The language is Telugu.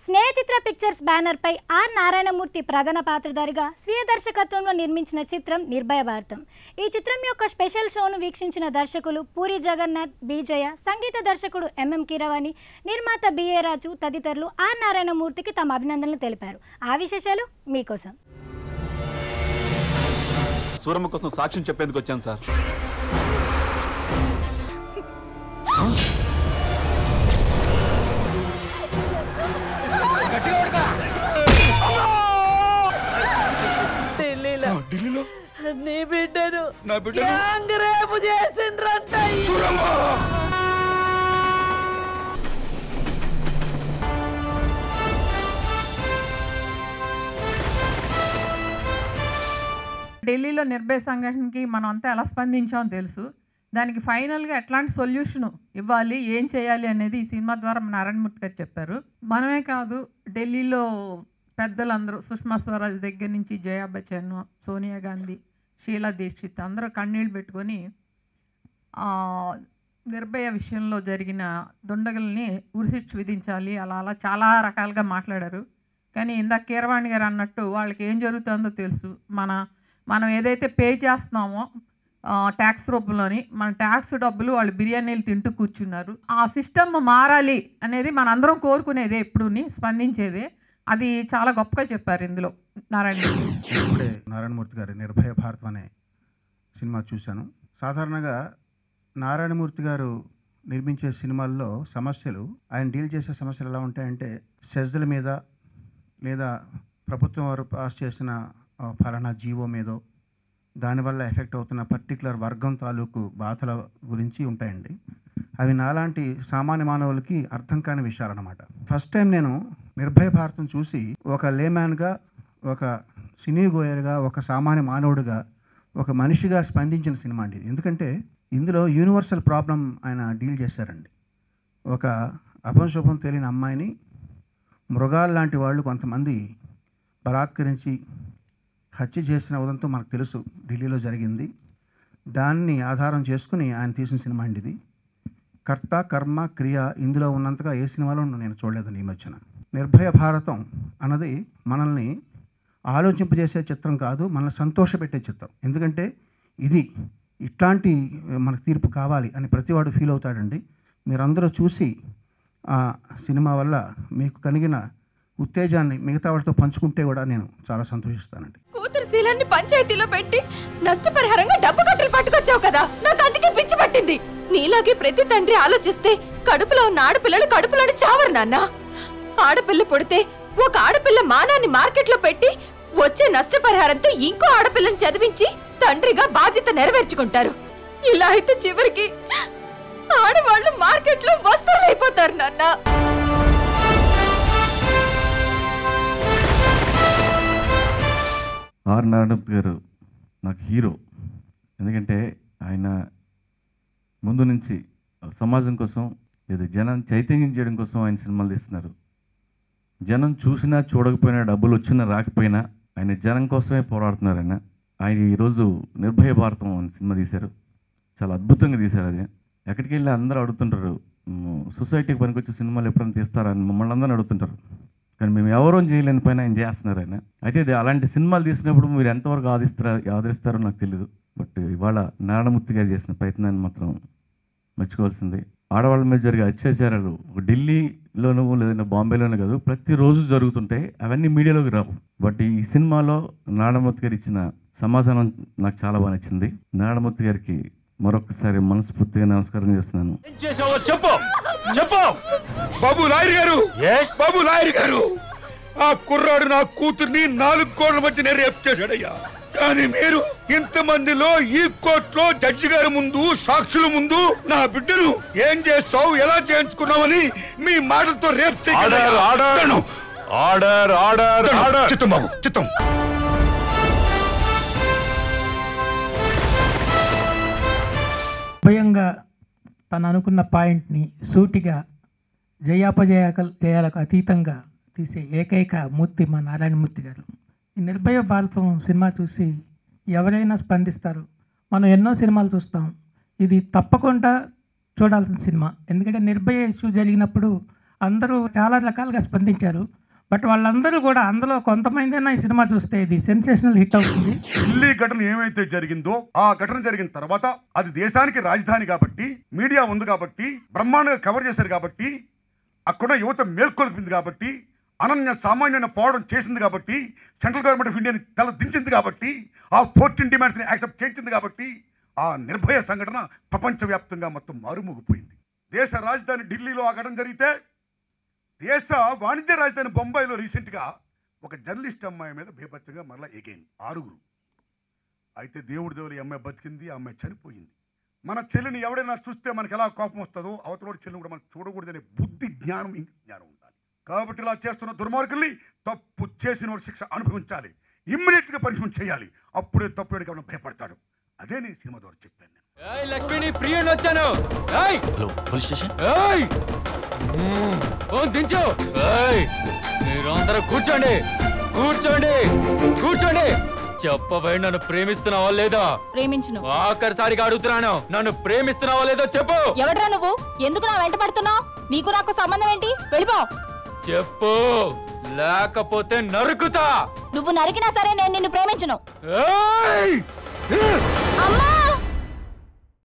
స్నేహచిత్ర పిక్చర్స్ బ్యానర్ పై ఆర్ నారాయణమూర్తి ప్రధాన పాత్రధారిగా స్వీయ దర్శకత్వంలో నిర్మించిన చిత్రం నిర్భయ భారతం. ఈ చిత్రం యొక్క స్పెషల్ షోను వీక్షించిన దర్శకులు పూరి జగన్నాథ్, బీజయ, సంగీత దర్శకుడు ఎంఎం కీరవాణి, నిర్మాత బిఏ రాజు తదితరులు ఆర్ నారాయణమూర్తికి తమ అభినందనలు తెలిపారు. ఆ విశేషాలు మీకోసం. సూరమ్మ కోసం సాక్ష్యం చెప్పేందుకు వచ్చాను సార్. ఢిల్లీలో నీ బిడ్డను నా బిడ్డను రేపు చేసిండ్రంట. ఢిల్లీలో నిర్భయ సంఘటనకి మనం అంతా ఎలా స్పందించామో తెలుసు. దానికి ఫైనల్గా ఎట్లాంటి సొల్యూషన్ ఇవ్వాలి, ఏం చేయాలి అనేది ఈ సినిమా ద్వారా నారాయణమూర్తి గారు చెప్పారు. మనమే కాదు, ఢిల్లీలో పెద్దలందరూ సుష్మా స్వరాజ్ దగ్గర నుంచి జయా బచ్చన్, సోనియా గాంధీ, షీలా దీక్షిత్ అందరూ కన్నీళ్ళు పెట్టుకొని నిర్భయ విషయంలో జరిగిన దుండగుల్ని ఉరిశిక్ష విధించాలి అలా చాలా రకాలుగా మాట్లాడారు. కానీ ఇందాక కీరవాణి గారు అన్నట్టు వాళ్ళకి ఏం జరుగుతుందో తెలుసు. మనం ఏదైతే పే చేస్తున్నామో ట్యాక్స్ రూపంలోని మన ట్యాక్స్ డబ్బులు వాళ్ళు బిర్యానీలు తింటూ కూర్చున్నారు. ఆ సిస్టమ్ మారాలి అనేది మనందరం కోరుకునేదే, ఎప్పుడుని స్పందించేదే. అది చాలా గొప్పగా చెప్పారు ఇందులో నారాయణమూర్తి గారి నిర్భయ భారతం అనే సినిమా చూశాను. సాధారణంగా నారాయణమూర్తి గారు నిర్మించే సినిమాల్లో సమస్యలు, ఆయన డీల్ చేసే సమస్యలు ఎలా ఉంటాయంటే సెజ్ల మీద లేదా ప్రభుత్వం వారు పాస్ చేసిన ఫలానా జీవో మీదో దానివల్ల ఎఫెక్ట్ అవుతున్న పర్టికులర్ వర్గం తాలూకు బాధల గురించి ఉంటాయండి. అవి నాలాంటి సామాన్య మానవులకి అర్థం కాని విషయాలన్నమాట. ఫస్ట్ టైం నేను నిర్భయ భారతం చూసి ఒక లేమ్యాన్గా, ఒక సినీ గోయర్గా, ఒక సామాన్య మానవుడిగా, ఒక మనిషిగా స్పందించిన సినిమా అండి. ఎందుకంటే ఇందులో యూనివర్సల్ ప్రాబ్లం ఆయన డీల్ చేశారండి. ఒక అపశుభం తెలియని అమ్మాయిని మృగాలు లాంటి వాళ్ళు కొంతమంది బలాత్కరించి హత్య చేసిన ఉదంతో మనకు తెలుసు, ఢిల్లీలో జరిగింది. దాన్ని ఆధారం చేసుకుని ఆయన తీసిన సినిమా అండి ఇది. కర్త, కర్మ, క్రియ ఇందులో ఉన్నంతగా ఏ సినిమాలో నేను చూడలేదండి ఈ మధ్యన. నిర్భయ భారతం అన్నది మనల్ని ఆలోచింపజేసే చిత్రం కాదు, మనల్ని సంతోషపెట్టే చిత్రం. ఎందుకంటే ఇది ఇట్లాంటి మనకు తీర్పు కావాలి అని ప్రతివాడు ఫీల్ అవుతాడండి. మీరందరూ చూసి ఆ సినిమా వల్ల మీకు కలిగిన ఉత్తేజాన్ని మిగతా వాళ్ళతో పంచుకుంటే కూడా నేను చాలా సంతోషిస్తానండి. కూతురు శీలాన్ని పంచాయతీలో పెట్టి నష్టపరిహారంగా డబ్బు కట్టలు పట్టుకొచ్చావు కదా, నాకు అందుకే పిచ్చి పట్టింది. నీలాగే ప్రతి తండ్రి ఆలోచిస్తే కడుపులో ఉన్న ఆడపిల్లలు కడుపులోని చావరు నాన్న. ఆడపిల్ల పుడితే ఒక ఆడపిల్ల మానాన్ని మార్కెట్లో పెట్టి వచ్చే నష్టపరిహారంతో ఇంకో ఆడపిల్లని చదివించి తండ్రిగా బాధ్యత నెరవేర్చుకుంటారు. ఇలా అయితే చివరికి ఆడవాళ్ళు మార్కెట్లో వస్తువులు అయిపోతారు నాన్న. ఆర్ నారాయణమూర్తి గారు నాకు హీరో. ఎందుకంటే ఆయన ముందు నుంచి సమాజం కోసం లేదా జనం చైతన్యం చేయడం కోసం ఆయన సినిమాలు తీస్తున్నారు. జనం చూసినా చూడకపోయినా, డబ్బులు వచ్చినా రాకపోయినా ఆయన జనం కోసమే పోరాడుతున్నారు. ఆయన ఈరోజు నిర్భయ భారతం అని సినిమా తీశారు. చాలా అద్భుతంగా తీశారు. అది ఎక్కడికి వెళ్ళి అందరూ అడుగుతుంటారు, సొసైటీకి పనికొచ్చే సినిమాలు ఎప్పుడైనా తీస్తారని మమ్మల్ని అందరూ అడుగుతుంటారు. కానీ మేము ఎవరూ చేయలేని పైన ఆయన చేస్తున్నారు ఆయన. అయితే అలాంటి సినిమాలు తీసినప్పుడు మీరు ఎంతవరకు ఆదరిస్తారో నాకు తెలియదు. బట్ ఇవాళ నారాయణమూర్తి గారు చేసిన ప్రయత్నాన్ని మాత్రం మెచ్చుకోవాల్సింది. ఆడవాళ్ళ మీద జరిగే అత్యాచారాలు ఢిల్లీలోనూ లేదంటే బాంబేలోనూ కాదు, ప్రతిరోజు జరుగుతుంటాయి. అవన్నీ మీడియాలోకి రావు. బట్ ఈ సినిమాలో నారాయణమూర్తి గారు ఇచ్చిన సమాధానం నాకు చాలా బాగా నచ్చింది. నారాయణమూర్తి గారికి మరొకసారి మనస్ఫూర్తిగా నమస్కారం చేస్తున్నాను. బాబు లాయర్ గారు, బాబు లాయర్ గారు, ఆ కుర్రాడు నా కూతుర్ని 4 కోట్ల మధ్య రేప్ చేశాడయ్యా. కానీ మీరు ఇంతమందిలో ఈ కోర్టులో జడ్జి గారి ముందు, సాక్షుల ముందు నా బిడ్డను ఏం చేస్తావు, ఎలా చేయించుకున్నావని మీ మాటలతో రేప్ చిత్తం బాబు, చిత్తం. భయంగా తను అనుకున్న పాయింట్ని సూటిగా జయాపజయాలకు అతీతంగా తీసే ఏకైక మూర్తి మా నారాయణమూర్తి గారు. ఈ నిర్భయ భారతం సినిమా చూసి ఎవరైనా స్పందిస్తారు. మనం ఎన్నో సినిమాలు చూస్తాం, ఇది తప్పకుండా చూడాల్సిన సినిమా. ఎందుకంటే నిర్భయ ఇష్యూ జరిగినప్పుడు అందరూ చాలా రకాలుగా స్పందించారు. బట్ వాళ్ళందరూ కూడా అందులో కొంతమందైనా ఈ సినిమా చూస్తే ఇది సెన్సేషనల్ హిట్ అవుతుంది. ఢిల్లీ ఘటన ఏమైతే జరిగిందో ఆ ఘటన జరిగిన తర్వాత అది దేశానికి రాజధాని కాబట్టి, మీడియా ఉంది కాబట్టి, బ్రహ్మాండంగా కవర్ చేశారు కాబట్టి, అక్కడ యువత మేల్కొల్పింది కాబట్టి, అనన్య సామాన్యమైన పోవడం చేసింది కాబట్టి, సెంట్రల్ గవర్నమెంట్ ఆఫ్ ఇండియాని తల దించింది కాబట్టి, ఆ 14 డిమాండ్స్ని యాక్సెప్ట్ చేయించింది కాబట్టి ఆ నిర్భయ సంఘటన ప్రపంచవ్యాప్తంగా మొత్తం మారుమోగిపోయింది. దేశ రాజధాని ఢిల్లీలో ఆ ఘటన జరిగితే దేశ వాణిజ్య రాజధాని బొంబాయిలో రీసెంట్గా ఒక జర్నలిస్ట్ అమ్మాయి మీద బేపచ్చగా మరలా ఎగైన్ 6. అయితే దేవుడి దేవుడు ఈ అమ్మాయి బతికింది, ఆ అమ్మాయి చనిపోయింది. మన చెల్లిని ఎవడైనా చూస్తే మనకి ఎలా కోపం వస్తుందో అవతలోడి చెల్లిని కూడా మనం చూడకూడదనే బుద్ధి జ్ఞానం జ్ఞానం ఉండాలి. కాబట్టి ఇలా చేస్తున్న దుర్మార్గుల్ని తప్పు చేసిన వాడు శిక్ష అనుభవించాలి, ఇమ్మీడియట్గా పనిష్మెంట్ చేయాలి. అప్పుడే తప్పు ఎవరికైనా భయపడతాడు. అదే నేను సినిమా ద్వారా చెప్పాను. లక్ష్మిని ప్రియుడు వచ్చాను. Hello police station. దించు. మీరందరూ కూర్చోండి, కూర్చోండి, కూర్చోండి. చెప్పబోయి నన్ను ప్రేమిస్తున్నావా లేదా? ప్రేమించును. ఆఖరిసారిగా అడుగుతున్నాను, నన్ను ప్రేమిస్తున్నావా లేదో చెప్పు. ఎవడ్రా నువ్వు? ఎందుకు నా వెంట పడుతున్నావు? నీకు నాకు సంబంధం ఏంటి? వెళ్ళిపో. చెప్పు, లేకపోతే నరుకుతా. నువ్వు నరికినా సరే నేను నిన్ను ప్రేమించను. ఏయ్! అమ్మా!